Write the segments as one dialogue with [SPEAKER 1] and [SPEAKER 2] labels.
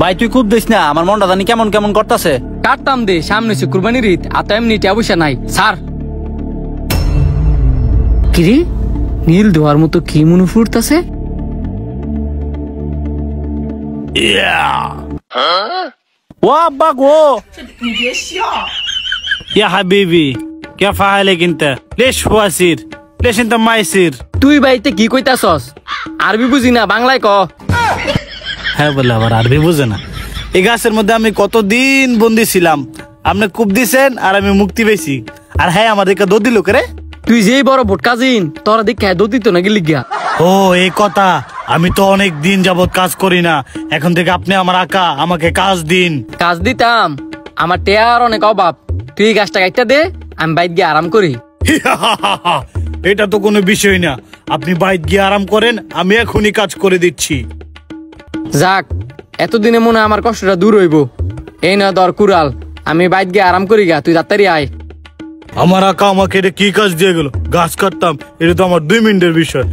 [SPEAKER 1] ভাই তুই খুব দিস না, আমার মনটা জানি কেমন কেমন করতেছে।
[SPEAKER 2] কাটতাম দে, সামনে হচ্ছে কুরবানির ঈদ, আর তো এমনি অবশ্যই নাই স্যার। কিরে নীল ধোয়ার মতো কি মনে ফুটতেছে?
[SPEAKER 1] ও আব্বা গো, ইয়া হাবিবি كيف حالك انت؟ ليش فواسير؟ ليش انت ما يصير؟
[SPEAKER 2] তুই বাইতে কি কইতাছস? আরবি বুঝি না, বাংলায় ক।
[SPEAKER 1] হ্যাঁ বলে আবার আরবি বুঝে না। এই গাছের মধ্যে আমি কতদিন বন্দি ছিলাম, আপনি কূপ দিছেন আর আমি মুক্তি পেয়েছি। আর হ্যাঁ আমার দিকে দৌড় দিল রে।
[SPEAKER 2] তুই যেই বড় ভোটকাজিন, তোরা দেখে দৌড় দিত নাকি লিগা?
[SPEAKER 1] ও এই কথা, আমি তো অনেক দিন যাবত কাজ করি না, এখন থেকে আপনি আমার আকা, আমাকে কাজ দিন।
[SPEAKER 2] কাজ দিতাম, আমার টেয়ার অনেক অভাব। তুই গাছটা কাটটা দে, আমি বাইর গিয়ে আরাম করি।
[SPEAKER 1] এটা তো কোনো বিষয় না, আপনি বাইরে গিয়ে আরাম করেন, আমি এখনই কাজ করে দিচ্ছি।
[SPEAKER 2] যাক, এতদিনে মনে হয় আমার কষ্টটা দূর হইব। এই না দর কুড়াল, আমি বাইর গিয়ে আরাম করি গা, তুই তাড়াতাড়ি আয়।
[SPEAKER 1] আমার আকা আমাকে এটা কি কাজ দিয়ে গেল? গাছ কাটতাম, এটা তো আমার 2 মিনিটের বিষয়।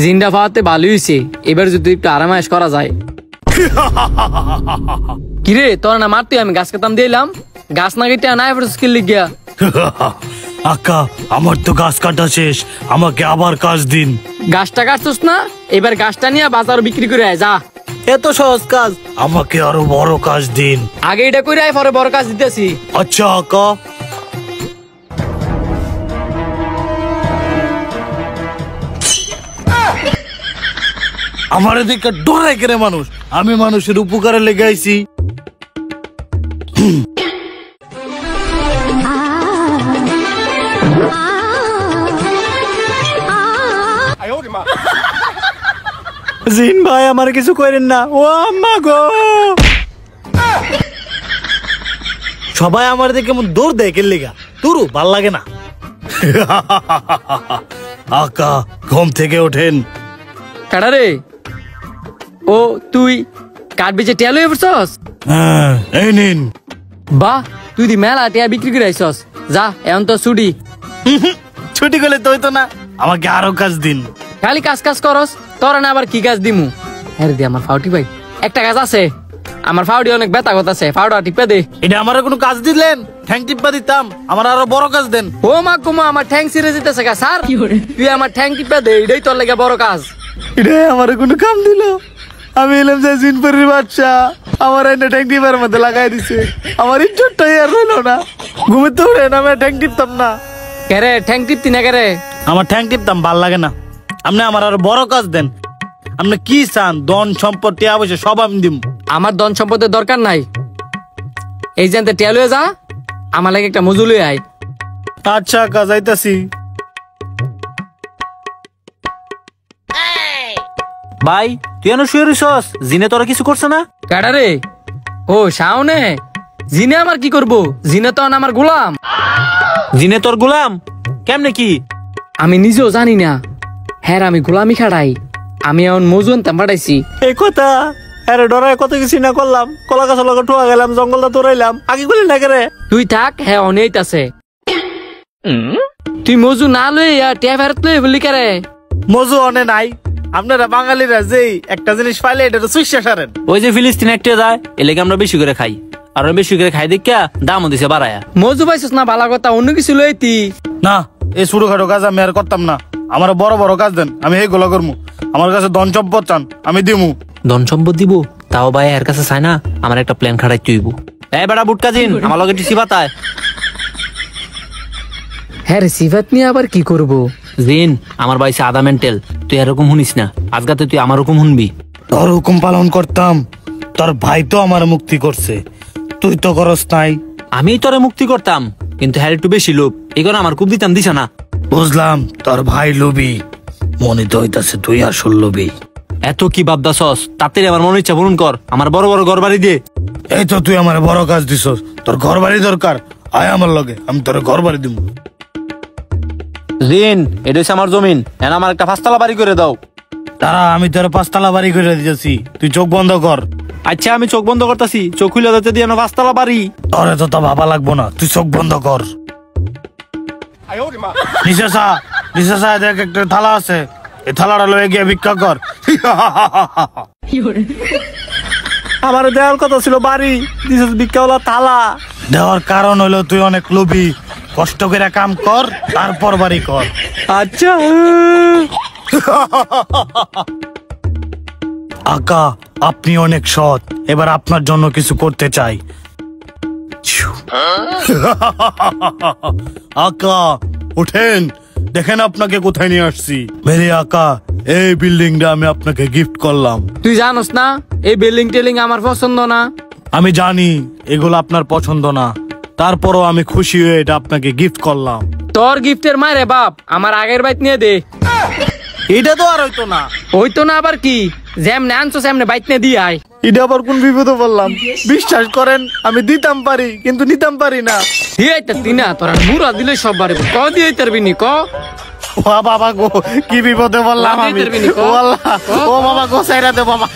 [SPEAKER 2] জিন্দা পাওয়াতে ভালোই হয়েছে, এবার যদি একটু আরামায়েশ করা যায়। কিরে তোর না মারতে আমি গাছ কাটাম দিলাম, গাছ না কেটে নাই স্কিল লিখিয়া।
[SPEAKER 1] আকা আমার তো গাছ কাটা শেষ, আমাকে আবার কাজ দিন।
[SPEAKER 2] গাছটা কাটছস না, এবার গাছটা নিয়ে বাজার বিক্রি করে আয় যা।
[SPEAKER 1] এত সহজ কাজ? আমাকে আরো বড় কাজ দিন।
[SPEAKER 2] আগে এটা করে আয়, পরে বড় কাজ দিতেছি।
[SPEAKER 1] আচ্ছা আকা। আমার এদিকে ডরাই করে মানুষ, আমি মানুষের উপকারে লেগে আইছি। জিন ভাই আমার কিছু করেন না, ও আম্মা গো। সবাই আমার দিকে দৌড় দেয় কে লেগা, তুরু ভাল লাগে না। আকা ঘুম থেকে ওঠেন।
[SPEAKER 2] কাটা রে, ও তুই কাঠ বেচে টিয়া লয়ে পড়ছস?
[SPEAKER 1] হ্যাঁ এই নিন।
[SPEAKER 2] বাহ, তুই দি মেলা টিয়া বিক্রি করে আইছস, যা এখন তো ছুটি।
[SPEAKER 1] ছুটি করলে তো হইতো না, আমাকে আরো কাজ দিন।
[SPEAKER 2] খালি কাজ কাজ করস, তোরা না আবার কি কাজ দিমু? হ্যাঁ দি আমার ফাউটি ভাই, একটা কাজ আছে, আমার ফাউটি অনেক ব্যথা করতেছে, ফাউটা টিপে দে।
[SPEAKER 1] এটা আমার কোনো কাজ দিলেন? ঠ্যাং টিপা দিতাম, আমার আরো বড় কাজ দেন।
[SPEAKER 2] ও মা কুমা, আমার ঠ্যাং ছিঁড়ে যেতেছে গা স্যার, তুই আমার ঠ্যাং টিপে দে, এটাই তোর লেগে বড় কাজ।
[SPEAKER 1] এটা আমার কোনো কাম দিল? আমি এলাম যে জিনপুরের বাচ্চা, আমার এনে ঠ্যাং টিপার মধ্যে লাগাই দিছে, আমার ইজ্জতটাই আর রইল না। ঘুমে তো উঠেন, আমি ঠ্যাং টিপতাম না।
[SPEAKER 2] কেরে ঠ্যাং টিপতি না কেরে?
[SPEAKER 1] আমার ঠ্যাং টিপতাম ভাল লাগে না, আপনি আমার আরো বড় কাজ দেন। আপনি কি চান? ধন সম্পত্তি অবশ্যই সব আমি দিব।
[SPEAKER 2] আমার ধন সম্পদের দরকার নাই, এই জানতে টিয়া লয়ে যা, আমার লাগে একটা মজুর লয়ে আয়।
[SPEAKER 1] আচ্ছা কাজ আইতাছি। ভাই তুই এনে শুয়ে রইছস, জিনে তোরা কিছু করছে না?
[SPEAKER 2] কাটা রে, ও শাওনে, জিনে আমার কি করব? জিনে তো আমার গোলাম।
[SPEAKER 1] জিনে তোর গোলাম? কেমনে কি?
[SPEAKER 2] আমি নিজেও জানি না, হ্যাঁ আমি গোলামি খাড়াই, আমি এখন মজু আনতাম পাঠাইছি।
[SPEAKER 1] এই কথা আরে ডরায় কত কিছু না করলাম, কলা গাছ লগা ঠোয়া গেলাম, জঙ্গলটা তোরাইলাম, আগে গুলি না করে।
[SPEAKER 2] তুই থাক, হ্যাঁ অনেক আছে। তুই মজু না লই টিয়া ফেরত লই বলি কারে?
[SPEAKER 1] মজু অনে নাই, আপনারা বাঙালিরা যেই একটা জিনিস পাইলে এটা তো সুইসা সারেন। ওই যে ফিলিস্তিন একটা যায়, এলাকা আমরা বেশি করে খাই, আর বেশি করে খাই দেখা দামও দিছে বাড়ায়া।
[SPEAKER 2] মজু পাইছিস না, ভালো কথা, অন্য কিছু লইতি
[SPEAKER 1] না। এই ছোটখাটো কাজ আমি আর করতাম না, আমার বড় বড় কাজ দেন, আমি এইগুলো করবো। আমার কাছে ধন সম্পদ চান, আমি দিমু।
[SPEAKER 3] ধন সম্পদ দিব তাও ভাই এর কাছে চাই না, আমার একটা প্ল্যান খাটাই তুইব।
[SPEAKER 1] এই বেটা বুটকাজিন, আমার লগে টিসি বাতায়।
[SPEAKER 2] হ্যাঁ রে, সিফাত নিয়ে আবার কি করব?
[SPEAKER 3] জিন আমার বাইসে আদা মেন্টেল, তুই এরকম শুনিস না, আজকাতে তুই আমার হুকুম শুনবি।
[SPEAKER 1] তোর হুকুম পালন করতাম, তোর ভাই তো আমার মুক্তি করছে, তুই তো করস নাই।
[SPEAKER 3] আমি তোরে মুক্তি করতাম, কিন্তু হ্যাঁ একটু বেশি লোভ, এই কারণে আমার খুব দিতাম, দিছ না।
[SPEAKER 1] বুঝলাম তোর ভাই লোভী, মনে তো হইতাছে তুই আসল লোভী।
[SPEAKER 3] এত কি ভাবদাসস? তাড়াতাড়ি আমার মনে ইচ্ছা পূরণ কর, আমার বড় বড় ঘর বাড়ি দে।
[SPEAKER 1] এই তো তুই আমার বড় কাজ দিছস, তোর ঘর বাড়ি দরকার, আয় আমার লগে, আমি তোর ঘর বাড়ি দিব।
[SPEAKER 3] জিন এটা হচ্ছে আমার জমিন, এন আমার একটা 5 তলা বাড়ি করে দাও।
[SPEAKER 1] তারা আমি তোর 5 তলা বাড়ি করে দিয়েছি, তুই চোখ বন্ধ কর।
[SPEAKER 3] আচ্ছা আমি চোখ বন্ধ করতেছি, চোখ খুলে দিতে দিয়ে 5 তলা বাড়ি।
[SPEAKER 1] তোর এত তা ভাবা লাগবো না, তুই চোখ বন্ধ কর। নিশাসা নিশাসা, দেখ একটা থালা আছে, এই থালাটা লয়ে গিয়ে ভিক্ষা কর, আমার দেওয়ার কথা ছিল বাড়ি, দিছিস ভিক্ষাওয়ালা থালা। দেওয়ার কারণ হলো তুই অনেক লোভী, কষ্ট করে কাম কর তারপর বাড়ি কর। আচ্ছা আকা, আপনি অনেক সৎ, এবার আপনার জন্য কিছু করতে চাই। আকা উঠেন, দেখেন আপনাকে কোথায় নিয়ে আসছি। মেরে আকা, এই বিল্ডিংটা আমি আপনাকে গিফট করলাম।
[SPEAKER 2] তুই জানোস না এই বিল্ডিং টেলিং আমার পছন্দ না।
[SPEAKER 1] আমি জানি এগুলো আপনার পছন্দ না, তারপরও আমি খুশি হয়ে এটা আপনাকে গিফট করলাম।
[SPEAKER 2] তোর গিফটের মায়ের বাপ আমার আগের বাইক নিয়ে দে।
[SPEAKER 1] এটা তো আর হইতো না।
[SPEAKER 2] ওই তো না আবার কি, যেমনে আনছো সেমনে বাইক নিয়ে দিয়ে আয়।
[SPEAKER 1] এটা আবার কোন বিপদে বললাম? বিশ্বাস করেন আমি দিতাম পারি কিন্তু নিতাম পারি না।
[SPEAKER 2] দিয়ে তুই না, তোরা মুরা দিলে সব বাড়ি ক দিয়ে তারবি নি ক।
[SPEAKER 1] ও বাবা গো, কি বিপদে বললাম আমি। ও আল্লাহ, ও বাবা গো, সাইরা দে বাবা।